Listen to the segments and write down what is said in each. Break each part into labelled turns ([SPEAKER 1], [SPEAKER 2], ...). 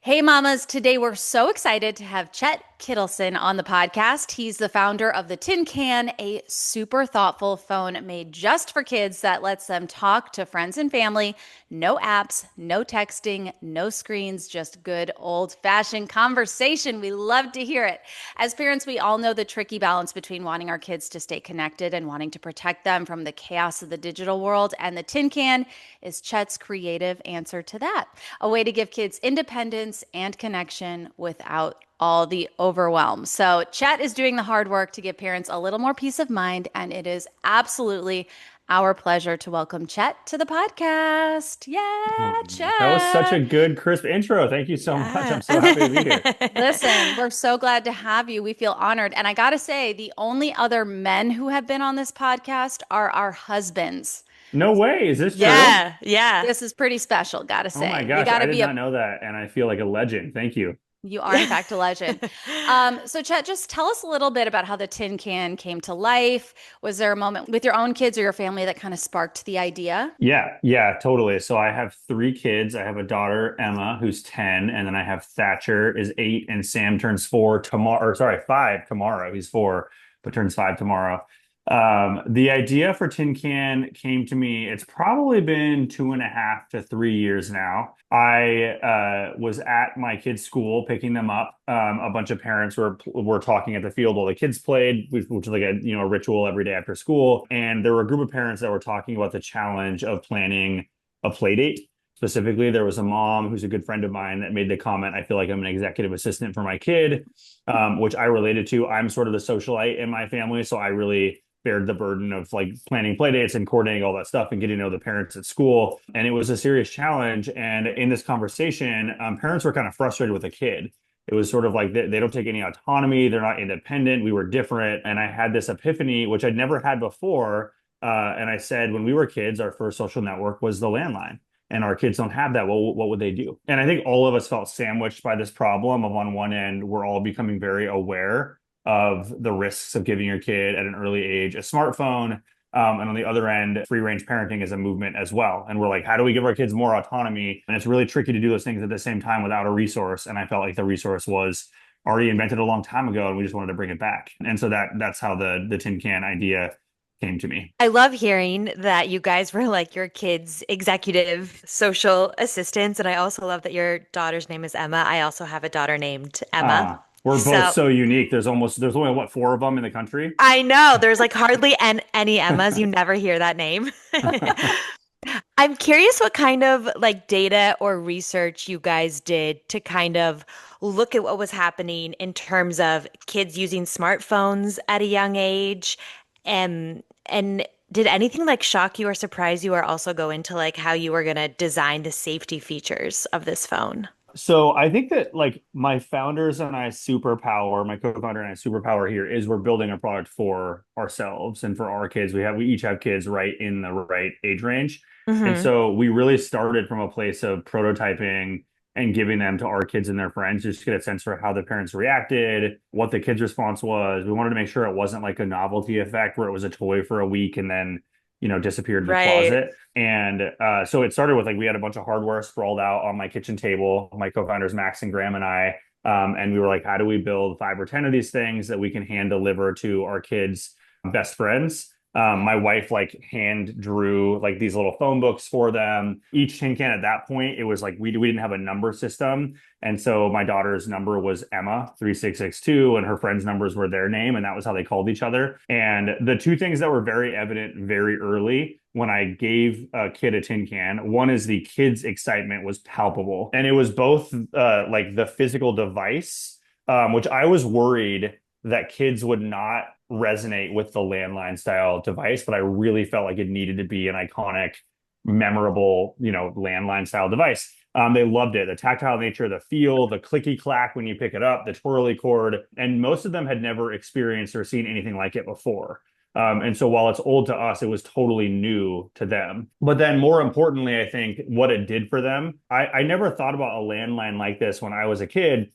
[SPEAKER 1] Hey, mamas. Today we're so excited to have Chet Kittleson on the podcast. He's the founder of the Tin Can, a super thoughtful phone made just for kids that lets them talk to friends and family. No apps, no texting, no screens, just good old fashioned conversation. We love to hear it. As parents, we all know the tricky balance between wanting our kids to stay connected and wanting to protect them from the chaos of the digital world. And the Tin Can is Chet's creative answer to that, a way to give kids independence and connection without all the overwhelm. So, Chet is doing the hard work to give parents a little more peace of mind, and it is absolutely our pleasure to welcome Chet to the podcast. Yeah,
[SPEAKER 2] That was such a
[SPEAKER 1] Chet.
[SPEAKER 2] good, crisp intro. Thank you so much.
[SPEAKER 1] Yeah.
[SPEAKER 2] I'm so happy to be here.
[SPEAKER 1] Listen, we're so glad to have you. We feel honored. And I got to say, the only other men who have been on this podcast are our husbands.
[SPEAKER 2] No way. Is this true?
[SPEAKER 3] Yeah, yeah.
[SPEAKER 1] This is pretty special, gotta
[SPEAKER 2] Oh my
[SPEAKER 1] say. You
[SPEAKER 2] gosh, I
[SPEAKER 1] gotta
[SPEAKER 2] did
[SPEAKER 1] be a
[SPEAKER 2] not know that. And I feel like a legend. Thank you.
[SPEAKER 1] You are, in fact, a legend. So, Chet, just tell us a little bit about how the Tin Can came to life. Was there a moment with your own kids or your family that kind of sparked the idea?
[SPEAKER 2] Yeah, totally. So I have three kids. I have a daughter, Emma, who's 10, and then I have Thatcher is 8, and Sam turns 4 tomorrow, or sorry, 5 tomorrow. He's 4, but turns 5 tomorrow. The idea for Tin Can came to me, it's probably been 2.5 to 3 years now. I was at my kids' school picking them up. A bunch of parents were talking at the field while the kids played, which is like a ritual every day after school. And there were a group of parents that were talking about the challenge of planning a play date. Specifically, there was a mom who's a good friend of mine that made the comment, I feel like I'm an executive assistant for my kid, which I related to. I'm sort of the socialite in my family, so I really bared the burden of like planning play dates and coordinating all that stuff and getting to know the parents at school. And it was a serious challenge. And in this conversation, parents were kind of frustrated with the kid. It was sort of like they don't take any autonomy. They're not independent. We were different. And I had this epiphany, which I'd never had before. And I said, when we were kids, our first social network was the landline. And our kids don't have that. Well, what would they do? And I think all of us felt sandwiched by this problem of, on one end, we're all becoming very aware of the risks of giving your kid at an early age a smartphone. And on the other end, free range parenting is a movement as well. And we're like, how do we give our kids more autonomy? And it's really tricky to do those things at the same time without a resource. And I felt like the resource was already invented a long time ago, and we just wanted to bring it back. And so that's how the Tin Can idea came to me.
[SPEAKER 3] I love hearing that you guys were like your kids' executive social assistants. And I also love that your daughter's name is Emma. I also have a daughter named Emma.
[SPEAKER 2] We're both
[SPEAKER 3] So
[SPEAKER 2] so unique. There's only what, 4 of them in the country?
[SPEAKER 3] I know there's like hardly any Emmas. You never hear that name. I'm curious what kind of like data or research you guys did to kind of look at what was happening in terms of kids using smartphones at a young age. And did anything like shock you or surprise you or also go into like how you were going to design the safety features of this phone?
[SPEAKER 2] So I think that like my founders and I superpower, my co-founder and I superpower here is we're building a product for ourselves and for our kids. We each have kids right in the right age range. And
[SPEAKER 3] Hmm.
[SPEAKER 2] so we really started from a place of prototyping and giving them to our kids and their friends just to get a sense for how the parents reacted, what the kids' response was. We wanted to make sure it wasn't like a novelty effect where it was a toy for a week and then, disappeared in the
[SPEAKER 3] Right.
[SPEAKER 2] closet. And so it started with like we had a bunch of hardware sprawled out on my kitchen table, my co-founders Max and Graham and I. And we were like, how do we build 5 or 10 of these things that we can hand deliver to our kids' best friends? My wife like hand drew like these little phone books for them. Each tin can at that point, it was like we didn't have a number system. And so my daughter's number was Emma 3662, and her friends' numbers were their name, and that was how they called each other. And the two things that were very evident very early when I gave a kid a tin can, one is the kid's excitement was palpable, and it was both like the physical device, which I was worried that kids would not resonate with the landline style device, but I really felt like it needed to be an iconic, memorable, landline style device. They loved it. The tactile nature, the feel, the clicky clack when you pick it up, the twirly cord, and most of them had never experienced or seen anything like it before. And so while it's old to us, it was totally new to them. But then more importantly, I think what it did for them, I never thought about a landline like this when I was a kid,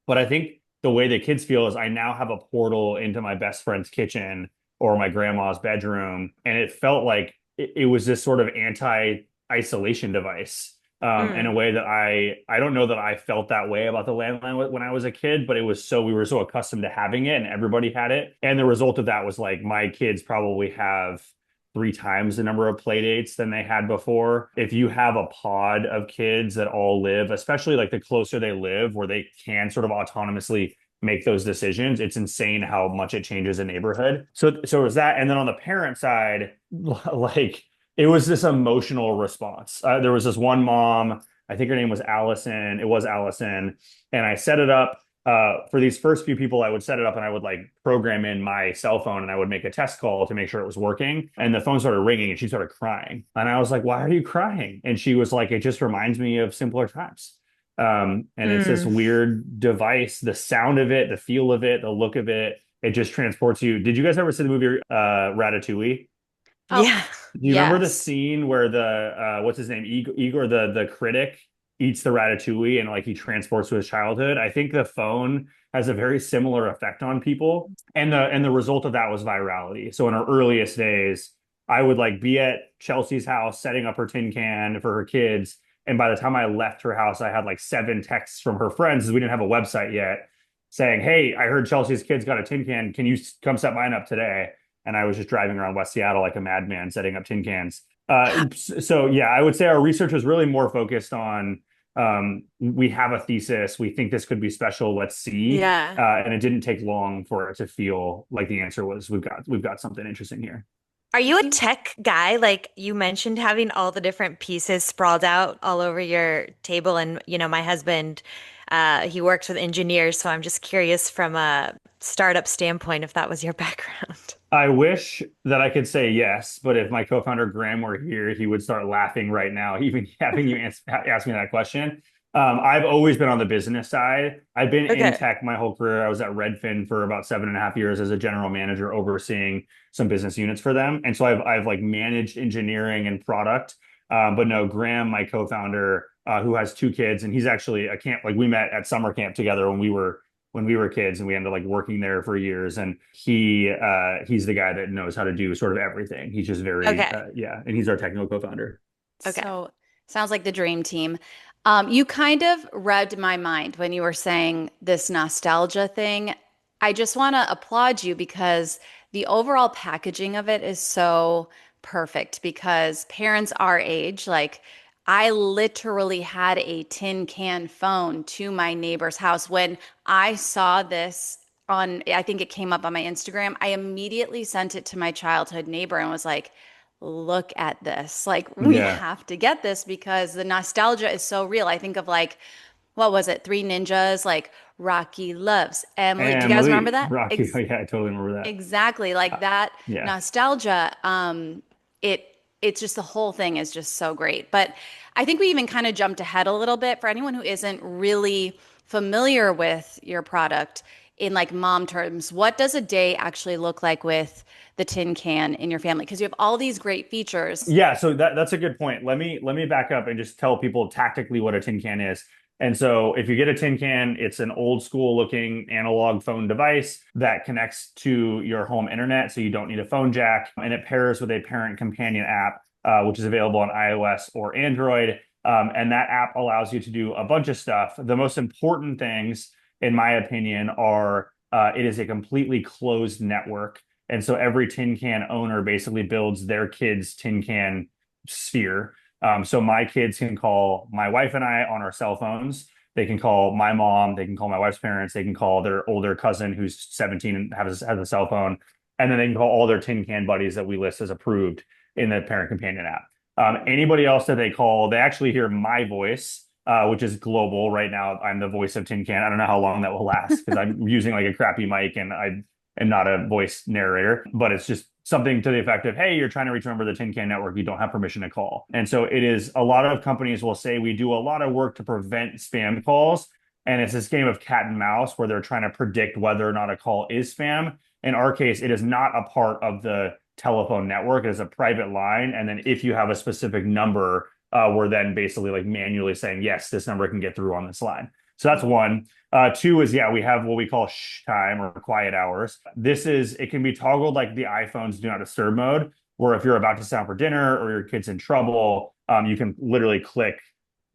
[SPEAKER 2] but I think the way the kids feel is I now have a portal into my best friend's kitchen or my grandma's bedroom. And it felt like it was this sort of anti-isolation device. in a way that I don't know that I felt that way about the landline when I was a kid, but it was so we were so accustomed to having it and everybody had it. And the result of that was like my kids probably have 3 times the number of play dates than they had before. If you have a pod of kids that all live, especially like the closer they live, where they can sort of autonomously make those decisions, it's insane how much it changes a neighborhood. So it was that. And then on the parent side, like it was this emotional response. There was this one mom, I think her name was Allison. It was Allison. And I set it up for these first few people. I would set it up and I would like program in my cell phone and I would make a test call to make sure it was working. And the phone started ringing and she started crying. And I was like, why are you crying? And she was like, it just reminds me of simpler times. And it's this weird device, the sound of it, the feel of it, the look of it, it just transports you. Did you guys ever see the movie Ratatouille?
[SPEAKER 1] Oh,
[SPEAKER 3] Yeah.
[SPEAKER 2] Do you remember the
[SPEAKER 1] yes.
[SPEAKER 2] scene where the what's his name? Igor, the critic, eats the ratatouille and like he transports to his childhood? I think the phone has a very similar effect on people. And the result of that was virality. So in our earliest days, I would like be at Chelsea's house setting up her tin can for her kids. And by the time I left her house, I had like 7 texts from her friends because we didn't have a website yet saying, hey, I heard Chelsea's kids got a tin can. Can you come set mine up today? And I was just driving around West Seattle like a madman setting up tin cans. So yeah, I would say our research was really more focused on we have a thesis, we think this could be special, let's see.
[SPEAKER 3] Yeah.
[SPEAKER 2] And it didn't take long for it to feel like the answer was we've got something interesting here.
[SPEAKER 3] Are you a tech guy? Like you mentioned having all the different pieces sprawled out all over your table. And, my husband, he works with engineers. So I'm just curious from a startup standpoint if that was your background.
[SPEAKER 2] I wish that I could say yes, but if my co-founder Graham were here, he would start laughing right now, even having you ask me that question. I've always been on the business side. I've been in
[SPEAKER 3] Okay.
[SPEAKER 2] tech my whole career. I was at Redfin for about 7.5 years as a general manager, overseeing some business units for them. And so I've like managed engineering and product. But no, Graham, my co-founder, who has 2 kids, and he's actually a camp. Like we met at summer camp together when we were kids, and we ended up like working there for years. And he's the guy that knows how to do sort of everything. He's just very
[SPEAKER 3] Okay.
[SPEAKER 2] yeah, and he's our technical co-founder.
[SPEAKER 3] Okay.
[SPEAKER 1] So sounds like the dream team. You kind of read my mind when you were saying this nostalgia thing. I just want to applaud you because the overall packaging of it is so perfect because parents our age, like I literally had a tin can phone to my neighbor's house. When I saw this on, I think it came up on my Instagram, I immediately sent it to my childhood neighbor and was like, look at this. Like, we
[SPEAKER 2] Yeah.
[SPEAKER 1] have to get this because the nostalgia is so real. I think of like, what was it? Three Ninjas, like Rocky loves Emily. Do you guys remember
[SPEAKER 2] Emily,
[SPEAKER 1] that?
[SPEAKER 2] Rocky. Oh, yeah, I totally remember that.
[SPEAKER 1] Exactly. Like that
[SPEAKER 2] Yeah.
[SPEAKER 1] nostalgia. It's just the whole thing is just so great. But I think we even kind of jumped ahead a little bit for anyone who isn't really familiar with your product in like mom terms. What does a day actually look like with the tin can in your family? Because you have all these great features.
[SPEAKER 2] Yeah, so that's a good point. Let me back up and just tell people tactically what a tin can is. And so if you get a tin can, it's an old school looking analog phone device that connects to your home internet, so you don't need a phone jack, and it pairs with a parent companion app, which is available on iOS or Android. And that app allows you to do a bunch of stuff. The most important things, in my opinion, are it is a completely closed network. And so every tin can owner basically builds their kid's tin can sphere. So my kids can call my wife and I on our cell phones. They can call my mom. They can call my wife's parents. They can call their older cousin who's 17 and has a cell phone. And then they can call all their tin can buddies that we list as approved in the parent companion app. Anybody else that they call, they actually hear my voice, which is global right now. I'm the voice of Tin Can. I don't know how long that will last because I'm using like a crappy mic and I am not a voice narrator, but it's just something to the effect of, hey, you're trying to reach a member of the Tin Can network, you don't have permission to call. And so it is, a lot of companies will say we do a lot of work to prevent spam calls. And it's this game of cat and mouse where they're trying to predict whether or not a call is spam. In our case, it is not a part of the telephone network. It is a private line. And then if you have a specific number, we're then basically like manually saying, yes, this number can get through on this line. So that's one. Two is, yeah, we have what we call shh time or quiet hours. It can be toggled like the iPhone's do not disturb mode, where if you're about to sound for dinner or your kid's in trouble, you can literally click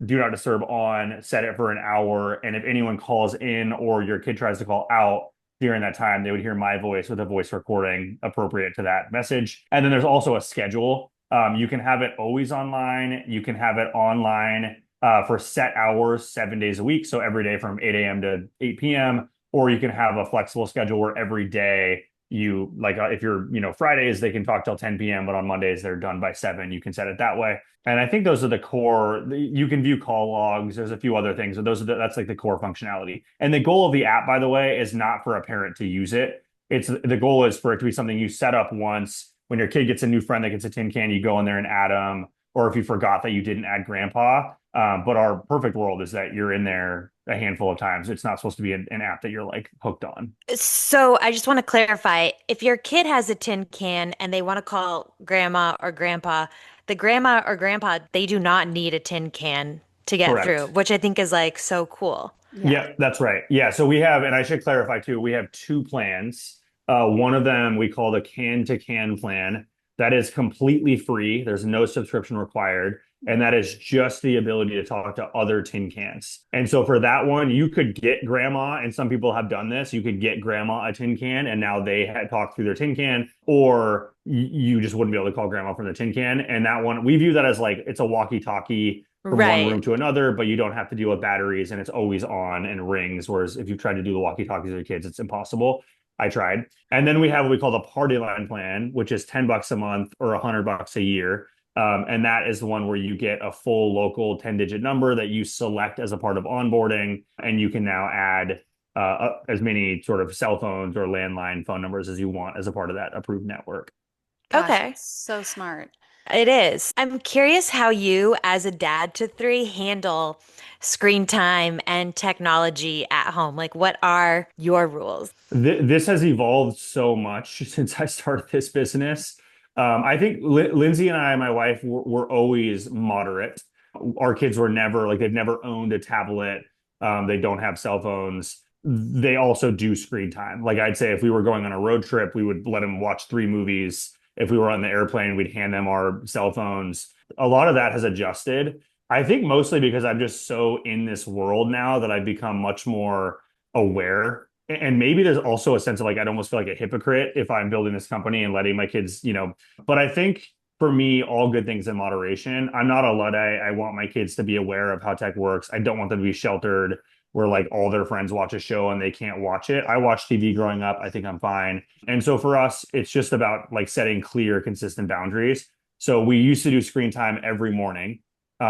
[SPEAKER 2] do not disturb on, set it for an hour. And if anyone calls in or your kid tries to call out during that time, they would hear my voice with a voice recording appropriate to that message. And then there's also a schedule. You can have it always online. You can have it online for set hours, 7 days a week. So every day from 8 a.m. to 8 p.m. Or you can have a flexible schedule where every day you like if you're, Fridays, they can talk till 10 p.m., but on Mondays they're done by 7. You can set it that way. And I think those are the core. You can view call logs. There's a few other things, but that's like the core functionality. And the goal of the app, by the way, is not for a parent to use it. It's the goal is for it to be something you set up once. When your kid gets a new friend that gets a tin can, you go in there and add them. Or if you forgot that you didn't add grandpa. But our perfect world is that you're in there a handful of times. It's not supposed to be an app that you're like hooked on.
[SPEAKER 3] So I just want to clarify, if your kid has a tin can and they want to call grandma or grandpa, the grandma or grandpa, they do not need a tin can to get through,
[SPEAKER 2] Correct.
[SPEAKER 3] which I think is like so cool.
[SPEAKER 1] Yeah.
[SPEAKER 2] Yeah, that's right. Yeah, so we have, and I should clarify too, we have two plans. One of them we call the can to can plan. That is completely free. There's no subscription required. And that is just the ability to talk to other tin cans. And so for that one, you could get grandma, and some people have done this. You could get grandma a tin can, and now they had talked through their tin can, or you just wouldn't be able to call grandma from the tin can. And that one, we view that as like it's a walkie-talkie from one
[SPEAKER 3] Right.
[SPEAKER 2] room to another, but you don't have to deal with batteries and it's always on and rings. Whereas if you try to do the walkie-talkies with your kids, it's impossible. I tried. And then we have what we call the party line plan, which is $10 a month or $100 a year. And that is the one where you get a full local 10-digit number that you select as a part of onboarding. And you can now add as many sort of cell phones or landline phone numbers as you want as a part of that approved network.
[SPEAKER 1] Gosh,
[SPEAKER 3] Okay.
[SPEAKER 1] that's so smart.
[SPEAKER 3] It is. I'm curious how you, as a dad to three, handle screen time and technology at home. Like, what are your rules?
[SPEAKER 2] This has evolved so much since I started this business. I think Lindsay and I, my wife, were always moderate. Our kids were never like they've never owned a tablet. They don't have cell phones. They also do screen time. Like I'd say, if we were going on a road trip, we would let them watch 3 movies. If we were on the airplane, we'd hand them our cell phones. A lot of that has adjusted. I think mostly because I'm just so in this world now that I've become much more aware. And maybe there's also a sense of like I'd almost feel like a hypocrite if I'm building this company and letting my kids, but I think for me, all good things in moderation. I'm not a Luddite. I want my kids to be aware of how tech works. I don't want them to be sheltered where like all their friends watch a show and they can't watch it. I watched TV growing up. I think I'm fine. And so for us, it's just about like setting clear, consistent boundaries. So we used to do screen time every morning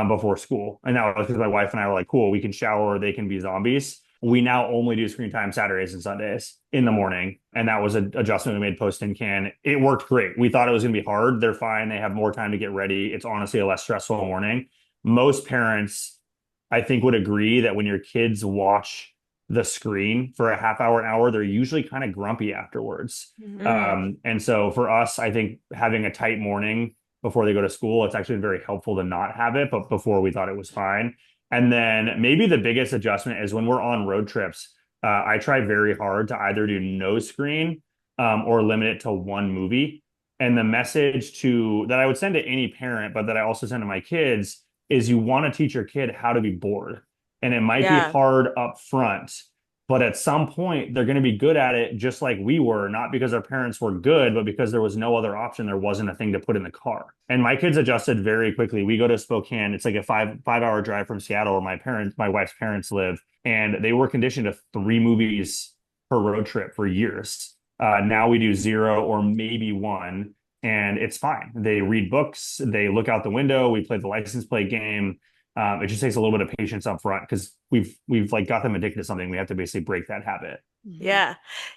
[SPEAKER 2] before school. And now because my wife and I were like, cool, we can shower, they can be zombies. We now only do screen time Saturdays and Sundays in the morning. And that was an adjustment we made post in can. It worked great. We thought it was going to be hard. They're fine. They have more time to get ready. It's honestly a less stressful morning. Most parents, I think, would agree that when your kids watch the screen for a half hour, an hour, they're usually kind of grumpy afterwards.
[SPEAKER 1] Mhm.
[SPEAKER 3] Mm,
[SPEAKER 2] And so for us, I think having a tight morning before they go to school, it's actually very helpful to not have it. But before we thought it was fine. And then maybe the biggest adjustment is when we're on road trips, I try very hard to either do no screen or limit it to one movie. And the message that I would send to any parent, but that I also send to my kids is you want to teach your kid how to be bored. And it might be
[SPEAKER 3] yeah.
[SPEAKER 2] hard up front, but at some point they're going to be good at it just like we were, not because our parents were good, but because there was no other option. There wasn't a thing to put in the car. And my kids adjusted very quickly. We go to Spokane. It's like a five hour drive from Seattle where my wife's parents live. And they were conditioned to 3 movies per road trip for years. Now we do zero or maybe one, and it's fine. They read books, they look out the window, we play the license plate game. It just takes a little bit of patience up front because we've like got them addicted to something. We have to basically break that habit.
[SPEAKER 1] Mhm.
[SPEAKER 3] Yeah.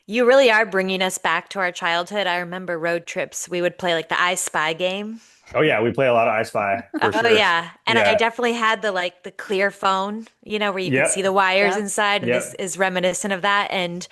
[SPEAKER 3] You really are bringing us back to our childhood. I remember road trips. We would play like the I Spy game.
[SPEAKER 2] Oh yeah, we play a lot of I Spy for
[SPEAKER 3] Oh
[SPEAKER 2] sure.
[SPEAKER 3] yeah. And I
[SPEAKER 2] Yeah.
[SPEAKER 3] definitely had the clear phone, where you could see the
[SPEAKER 2] Yep.
[SPEAKER 3] wires
[SPEAKER 1] Yep.
[SPEAKER 3] inside, and this
[SPEAKER 2] Yep.
[SPEAKER 3] is reminiscent of that. And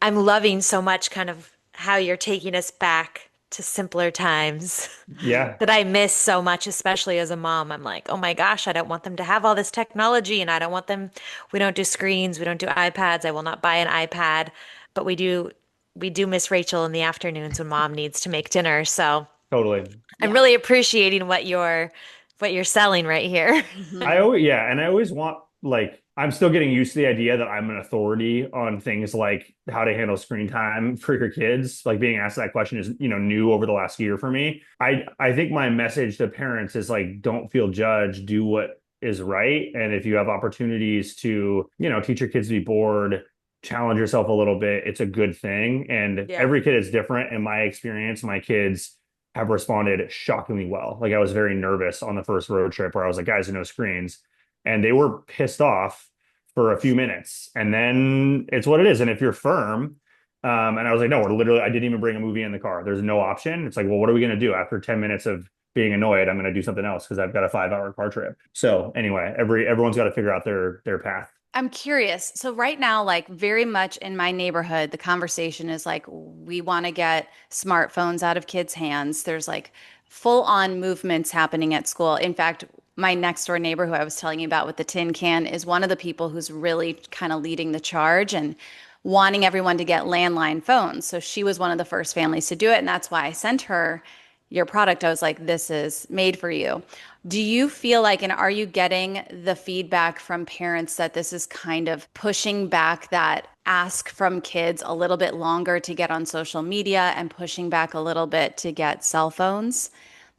[SPEAKER 3] I'm loving so much kind of how you're taking us back to simpler times
[SPEAKER 2] Yeah.
[SPEAKER 3] that I miss so much, especially as a mom. I'm like, oh my gosh, I don't want them to have all this technology, and I don't want them, we don't do screens, we don't do iPads. I will not buy an iPad, but we do miss Rachel in the afternoons when mom needs to make dinner. So
[SPEAKER 2] Totally.
[SPEAKER 3] I'm
[SPEAKER 1] Yeah.
[SPEAKER 3] really appreciating what you're what you're selling right here.
[SPEAKER 2] I
[SPEAKER 1] Mhm.
[SPEAKER 2] always, yeah, and I always want like I'm still getting used to the idea that I'm an authority on things like how to handle screen time for your kids. Like being asked that question is, new over the last year for me. I think my message to parents is like, don't feel judged, do what is right. And if you have opportunities to, teach your kids to be bored, challenge yourself a little bit, it's a good thing. And
[SPEAKER 3] Yeah.
[SPEAKER 2] every kid is different. In my experience, my kids have responded shockingly well. Like I was very nervous on the first road trip where I was like, guys, no screens. And they were pissed off for a few minutes. And then it's what it is. And if you're firm, and I was like, no, we're literally, I didn't even bring a movie in the car. There's no option. It's like, well, what are we going to do after 10 minutes of being annoyed? I'm going to do something else because I've got a 5 hour car trip. So anyway, everyone's got to figure out their path.
[SPEAKER 1] I'm curious. So right now, like very much in my neighborhood, the conversation is like we want to get smartphones out of kids' hands. There's like full on movements happening at school. In fact, my next door neighbor who I was telling you about with the tin can is one of the people who's really kind of leading the charge and wanting everyone to get landline phones. So she was one of the first families to do it, and that's why I sent her your product. I was like, this is made for you. Do you feel like, and are you getting the feedback from parents that this is kind of pushing back that ask from kids a little bit longer to get on social media and pushing back a little bit to get cell phones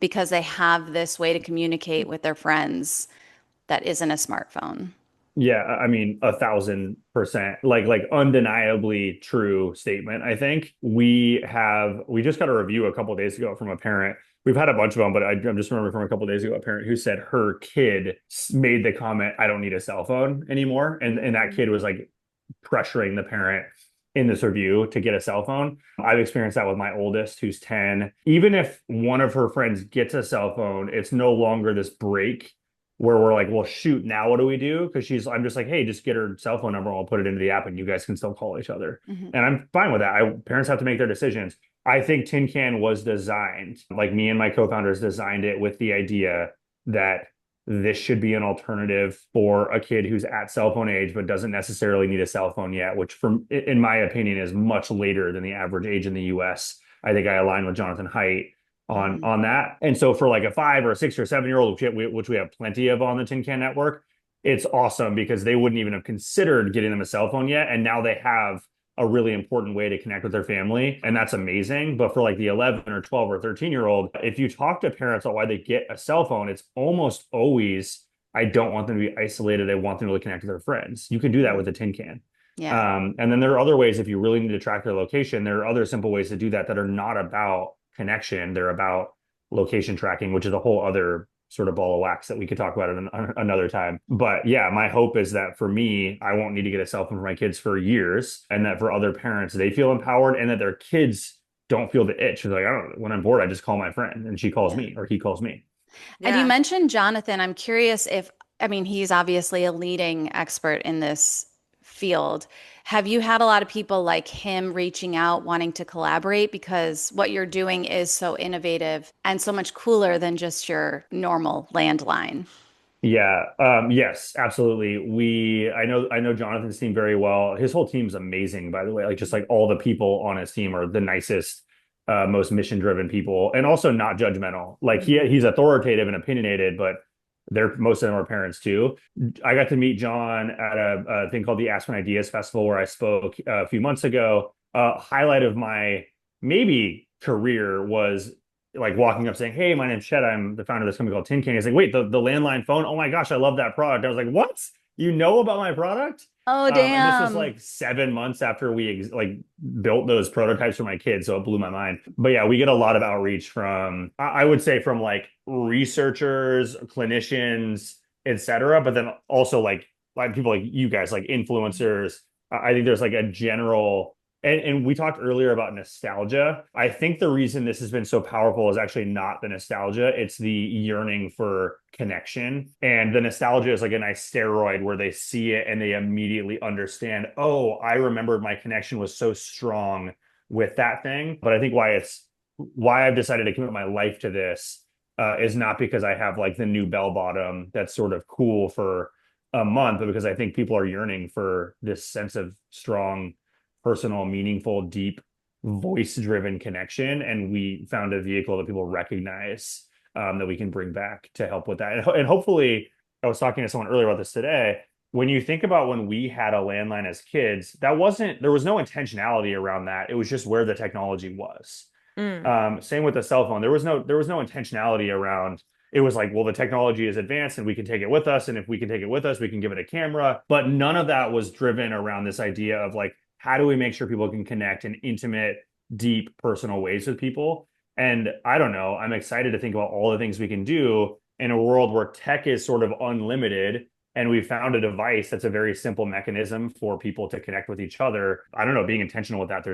[SPEAKER 1] because they have this way to communicate with their friends that isn't a smartphone?
[SPEAKER 2] Yeah, I mean, 1,000%, like undeniably true statement. I think we just got a review a couple of days ago from a parent. We've had a bunch of them, but I'm just remembering from a couple of days ago a parent who said her kid made the comment, "I don't need a cell phone anymore," and that kid was like pressuring the parent in this review to get a cell phone. I've experienced that with my oldest, who's 10. Even if one of her friends gets a cell phone, it's no longer this break where we're like, well, shoot, now what do we do? Because I'm just like, hey, just get her cell phone number and I'll put it into the app and you guys can still call each other.
[SPEAKER 1] Mhm.
[SPEAKER 2] And I'm fine with that. Parents have to make their decisions. I think Tin Can was designed, like me and my co-founders designed it with the idea that this should be an alternative for a kid who's at cell phone age but doesn't necessarily need a cell phone yet, which from in my opinion is much later than the average age in the US. I think I align with Jonathan Haidt on
[SPEAKER 1] Mhm.
[SPEAKER 2] on that. And so for like a 5 or 6 or 7 year old, which we have plenty of on the Tin Can Network, it's awesome because they wouldn't even have considered getting them a cell phone yet, and now they have a really important way to connect with their family, and that's amazing. But for like the 11 or 12 or 13-year-old, if you talk to parents about why they get a cell phone, it's almost always, I don't want them to be isolated. I want them to connect with their friends. You can do that
[SPEAKER 1] Mhm.
[SPEAKER 2] with a tin can.
[SPEAKER 1] Yeah.
[SPEAKER 2] And then there are other ways if you really need to track their location. There are other simple ways to do that that are not about connection. They're about location tracking, which is a whole other sort of ball of wax that we could talk about at another time. But yeah, my hope is that for me, I won't need to get a cell phone for my kids for years, and that for other parents, they feel empowered and that their kids don't feel the itch. It's like, I don't, when I'm bored, I just call my friend and she calls
[SPEAKER 1] Yeah.
[SPEAKER 2] me or he calls me.
[SPEAKER 1] And you
[SPEAKER 3] Yeah.
[SPEAKER 1] mentioned Jonathan. I'm curious if, I mean, he's obviously a leading expert in this field. Have you had a lot of people like him reaching out, wanting to collaborate? Because what you're doing is so innovative and so much cooler than just your normal landline.
[SPEAKER 2] Yeah, yes, absolutely. I know Jonathan's team very well. His whole team's amazing, by the way. Like just like all the people on his team are the nicest, most mission-driven people, and also not judgmental. Like
[SPEAKER 1] Mhm.
[SPEAKER 2] he's authoritative and opinionated, but they're most of them are parents too. I got to meet John at a thing called the Aspen Ideas Festival where I spoke a few months ago. Highlight of my maybe career was like walking up saying, "Hey, my name's Chet. I'm the founder of this company called Tin Can." He's like, "Wait, the landline phone? Oh my gosh, I love that product." I was like, "What? You know about my product?"
[SPEAKER 1] Oh,
[SPEAKER 2] And this was
[SPEAKER 1] damn.
[SPEAKER 2] like 7 months after we like built those prototypes for my kids, so it blew my mind. But yeah, we get a lot of outreach from I would say from like researchers, clinicians, etc. But then also like people like you guys, like influencers. I think there's like a general and we talked earlier about nostalgia. I think the reason this has been so powerful is actually not the nostalgia, it's the yearning for connection. And the nostalgia is like a nice steroid where they see it and they immediately understand, oh, I remembered my connection was so strong with that thing. But I think why I've decided to commit my life to this is not because I have like the new bell bottom that's sort of cool for a month, but because I think people are yearning for this sense of strong personal, meaningful, deep, voice driven connection. And we found a vehicle that people recognize that we can bring back to help with that. And hopefully, I was talking to someone earlier about this today. When you think about when we had a landline as kids, there was no intentionality around that. It was just where the technology was.
[SPEAKER 3] Mm.
[SPEAKER 2] Same with the cell phone. There was no intentionality around. It was like, well, the technology is advanced and we can take it with us. And if we can take it with us, we can give it a camera. But none of that was driven around this idea of like, how do we make sure people can connect in intimate, deep, personal ways with people? And I don't know, I'm excited to think about all the things we can do in a world where tech is sort of unlimited. And we found a device that's a very simple mechanism for people to connect with each other. I don't know, being intentional with that.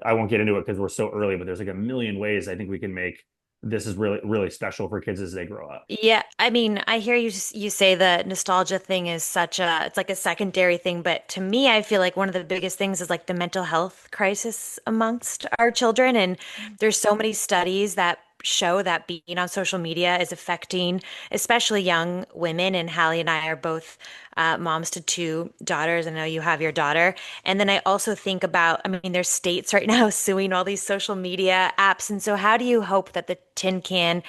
[SPEAKER 2] I won't get into it because we're so early, but there's like a million ways I think we can make this is really, really special for kids as they grow up.
[SPEAKER 3] Yeah, I mean, I hear you say the nostalgia thing is it's like a secondary thing, but to me, I feel like one of the biggest things is like the mental health crisis amongst our children. And there's so many studies that show that being on social media is affecting especially young women. And Hallie and I are both moms to two daughters. I know you have your daughter. And then I also think about, I mean, there's states right now suing all these social media apps. And so how do you hope that the tin can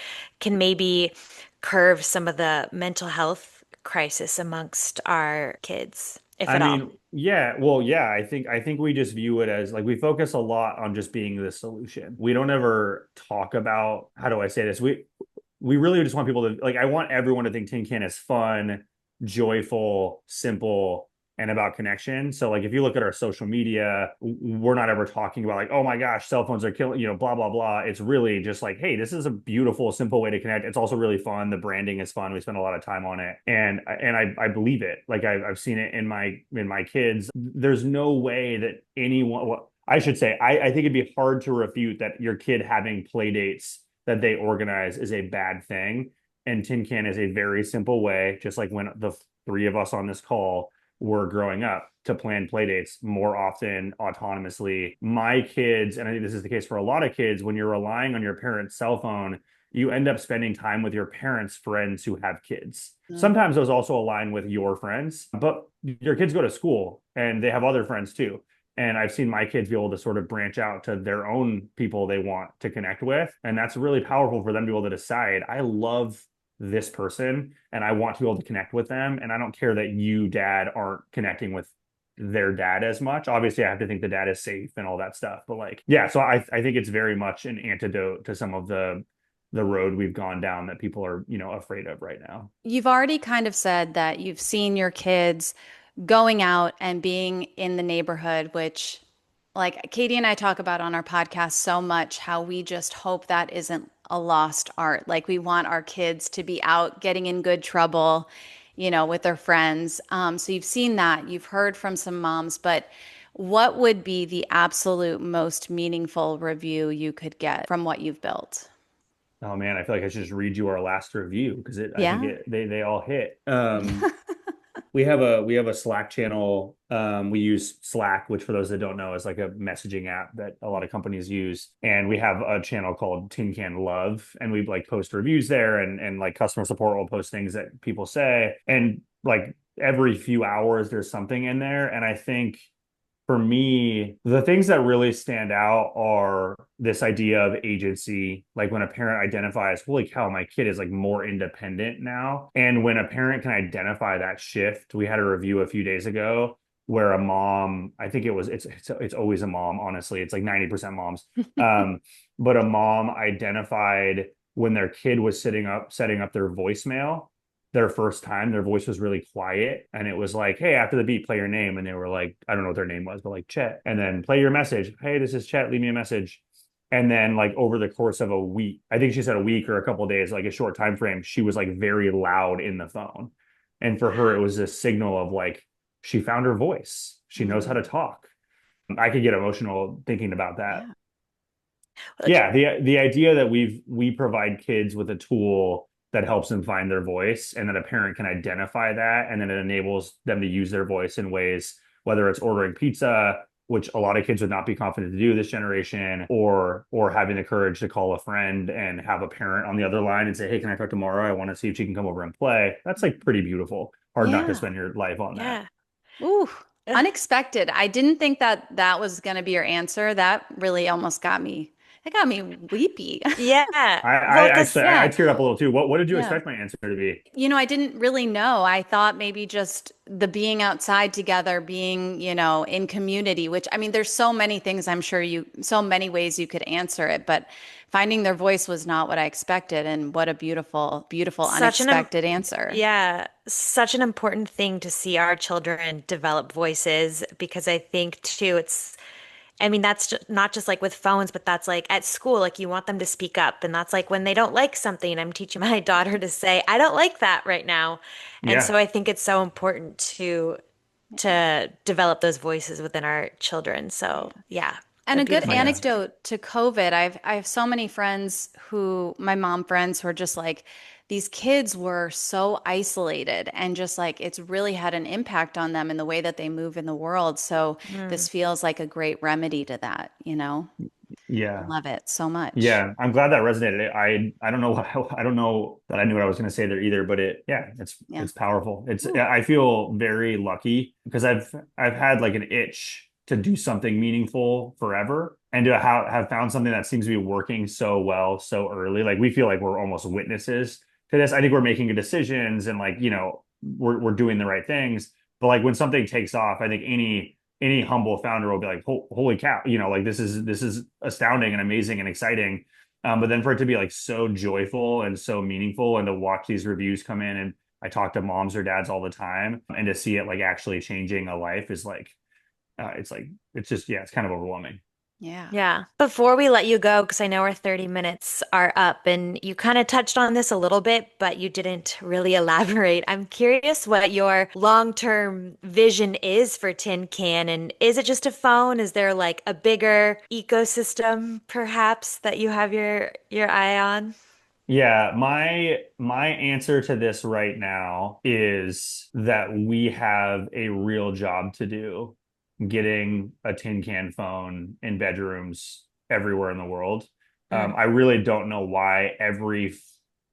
[SPEAKER 3] maybe curve some of the mental health crisis amongst our kids, if
[SPEAKER 2] I
[SPEAKER 3] at all?
[SPEAKER 2] mean, yeah, well, yeah, I think we just view it as like we focus a lot on just being the solution. We don't ever talk about, how do I say this? We really just want people to like, I want everyone to think Tin Can is fun, joyful, simple, and about connection. So like if you look at our social media, we're not ever talking about like, oh my gosh, cell phones are killing, blah, blah, blah. It's really just like, hey, this is a beautiful, simple way to connect. It's also really fun. The branding is fun. We spend a lot of time on it. And I believe it. Like I've seen it in my kids. There's no way that anyone, well, I should say, I think it'd be hard to refute that your kid having play dates that they organize is a bad thing. And Tin Can is a very simple way, just like when the three of us on this call were growing up, to plan play dates more often autonomously. My kids, and I think this is the case for a lot of kids, when you're relying on your parents' cell phone, you end up spending time with your parents' friends who have kids. Sometimes those also align with your friends, but your kids go to school and they have other friends too. And I've seen my kids be able to sort of branch out to their own people they want to connect with. And that's really powerful for them to be able to decide, I love this person and I want to be able to connect with them. And I don't care that you, dad, aren't connecting with their dad as much. Obviously, I have to think the dad is safe and all that stuff. But like, yeah, so I think it's very much an antidote to some of the road we've gone down that people are, afraid of right now.
[SPEAKER 1] You've already kind of said that you've seen your kids going out and being in the neighborhood, which, like Katie and I talk about on our podcast so much, how we just hope that isn't a lost art. Like we want our kids to be out getting in good trouble, with their friends. So you've seen that, you've heard from some moms, but what would be the absolute most meaningful review you could get from what you've built?
[SPEAKER 2] Oh man, I feel like I should just read you our last review because I think
[SPEAKER 1] Yeah.
[SPEAKER 2] they all hit. We have a Slack channel. We use Slack, which for those that don't know is like a messaging app that a lot of companies use. And we have a channel called Tin Can Love, and we like post reviews there, and like customer support will post things that people say. And like every few hours there's something in there. And I think for me, the things that really stand out are this idea of agency. Like when a parent identifies, holy cow, my kid is like more independent now. And when a parent can identify that shift, we had a review a few days ago where a mom, I think it's always a mom, honestly. It's like 90% moms. But a mom identified when their kid was setting up their voicemail their first time, their voice was really quiet. And it was like, hey, after the beep, play your name. And they were like, I don't know what their name was, but like Chet. And then play your message. Hey, this is Chet. Leave me a message. And then like over the course of a week, I think she said a week or a couple of days, like a short time frame, she was like very loud in the phone. And for her, it was a signal of like, she found her voice. She knows how to talk. I could get emotional thinking about that.
[SPEAKER 1] Yeah.
[SPEAKER 2] Yeah, the idea that we provide kids with a tool that helps them find their voice, and that a parent can identify that, and then it enables them to use their voice in ways, whether it's ordering pizza, which a lot of kids would not be confident to do this generation, or having the courage to call a friend and have a parent on the other line and say, hey, can I talk tomorrow? I want to see if she can come over and play. That's like pretty beautiful. Hard not to
[SPEAKER 1] Yeah.
[SPEAKER 2] spend your life on that.
[SPEAKER 3] Yeah.
[SPEAKER 1] Ooh, unexpected. I didn't think that that was going to be your answer. That really almost got me That got me weepy.
[SPEAKER 3] Yeah.
[SPEAKER 2] I
[SPEAKER 3] Well, because
[SPEAKER 2] actually I
[SPEAKER 1] Yeah.
[SPEAKER 2] teared up a little too. What did you
[SPEAKER 1] Yeah.
[SPEAKER 2] expect my answer to be?
[SPEAKER 1] I didn't really know. I thought maybe just the being outside together, being, in community, which I mean, there's so many things I'm sure so many ways you could answer it, but finding their voice was not what I expected. And what a beautiful, beautiful,
[SPEAKER 3] such an im-
[SPEAKER 1] unexpected answer.
[SPEAKER 3] yeah, such an important thing to see our children develop voices because I think too I mean that's not just like with phones, but that's like at school, like you want them to speak up, and that's like when they don't like something, I'm teaching my daughter to say, I don't like that right now. And
[SPEAKER 2] Yeah.
[SPEAKER 3] so I think it's so important to develop those voices within our children. So yeah,
[SPEAKER 1] And
[SPEAKER 3] a
[SPEAKER 1] a good
[SPEAKER 3] beautiful
[SPEAKER 2] Yeah.
[SPEAKER 3] answer.
[SPEAKER 1] anecdote to COVID, I have so many friends my mom friends who are just like, these kids were so isolated and just like it's really had an impact on them in the way that they move in the world. So
[SPEAKER 3] Mm.
[SPEAKER 1] this feels like a great remedy to that, I
[SPEAKER 2] Yeah.
[SPEAKER 1] love it so much.
[SPEAKER 2] Yeah, I'm glad that resonated. I don't know I don't know that I knew what I was going to say there either, but
[SPEAKER 1] Yeah.
[SPEAKER 2] it's powerful. It's
[SPEAKER 1] Ooh.
[SPEAKER 2] I feel very lucky because I've had like an itch to do something meaningful forever and to have found something that seems to be working so well so early. Like we feel like we're almost witnesses to this. I think we're making good decisions and like, we're doing the right things. But like when something takes off, I think any humble founder will be like, holy cow, like this is astounding and amazing and exciting. But then for it to be like so joyful and so meaningful and to watch these reviews come in and I talk to moms or dads all the time and to see it like actually changing a life is like it's just yeah, it's kind of overwhelming.
[SPEAKER 1] Yeah.
[SPEAKER 3] Yeah. Before we let you go, because I know our 30 minutes are up, and you kind of touched on this a little bit, but you didn't really elaborate. I'm curious what your long-term vision is for Tin Can, and is it just a phone? Is there like a bigger ecosystem perhaps that you have your eye on?
[SPEAKER 2] Yeah, my answer to this right now is that we have a real job to do getting a tin can phone in bedrooms everywhere in the world.
[SPEAKER 3] Mm.
[SPEAKER 2] I really don't know why every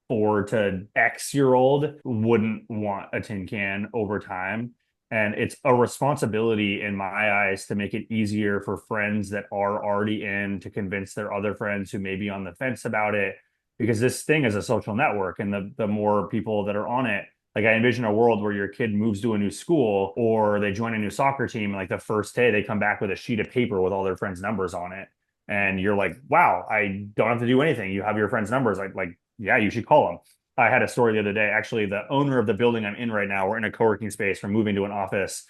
[SPEAKER 2] 4 to X-year-old wouldn't want a tin can over time. And it's a responsibility in my eyes to make it easier for friends that are already in to convince their other friends who may be on the fence about it because this thing is a social network and the more people that are on it, like I envision a world where your kid moves to a new school or they join a new soccer team and like the first day they come back with a sheet of paper with all their friends numbers on it and you're like, wow, I don't have to do anything, you have your friends numbers, like yeah, you should call them. I had a story the other day, actually the owner of the building I'm in right now, we're in a co-working space, we're moving to an office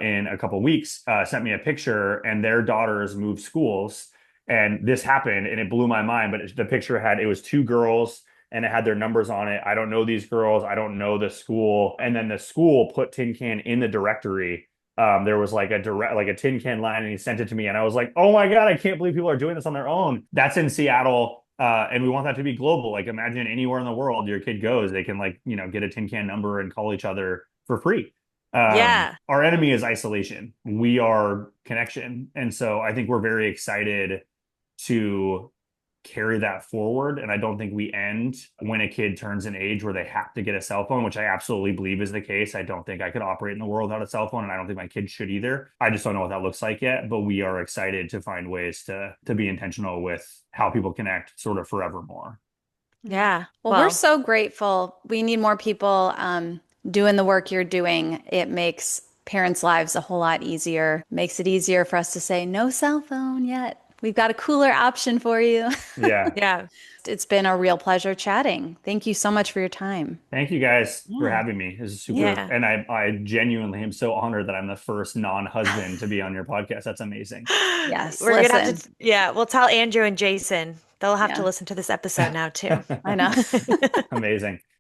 [SPEAKER 2] in a couple of weeks, sent me a picture and their daughters moved schools and this happened and it blew my mind. But the picture had, it was 2 girls and it had their numbers on it. I don't know these girls. I don't know the school. And then the school put Tin Can in the directory. There was like like a tin can line and he sent it to me. And I was like, oh my God, I can't believe people are doing this on their own. That's in Seattle. And we want that to be global. Like imagine anywhere in the world your kid goes, they can like, get a tin can number and call each other for free.
[SPEAKER 3] Yeah.
[SPEAKER 2] Our enemy is isolation. We are connection. And so I think we're very excited to carry that forward. And I don't think we end when a kid turns an age where they have to get a cell phone, which I absolutely believe is the case. I don't think I could operate in the world without a cell phone, and I don't think my kids should either. I just don't know what that looks like yet. But we are excited to find ways to be intentional with how people connect sort of forevermore.
[SPEAKER 1] Yeah.
[SPEAKER 3] Yeah.
[SPEAKER 1] Well, we're
[SPEAKER 3] Well,
[SPEAKER 1] so grateful. We need more people doing the work you're doing. It makes parents' lives a whole lot easier, makes it easier for us to say, no cell phone yet. We've got a cooler option for you.
[SPEAKER 2] Yeah.
[SPEAKER 3] yeah.
[SPEAKER 1] It's been a real pleasure chatting. Thank you so much for your time.
[SPEAKER 2] Thank you guys for
[SPEAKER 1] Yeah.
[SPEAKER 2] having me. This is super.
[SPEAKER 3] Yeah.
[SPEAKER 2] And I genuinely am so honored that I'm the first non-husband to be on your podcast. That's amazing.
[SPEAKER 1] Yes.
[SPEAKER 3] We're gonna have
[SPEAKER 1] Listen.
[SPEAKER 3] to, yeah, we'll tell Andrew and Jason. They'll have to
[SPEAKER 1] Yeah,
[SPEAKER 3] listen to this episode now too.
[SPEAKER 1] I know.
[SPEAKER 2] Amazing.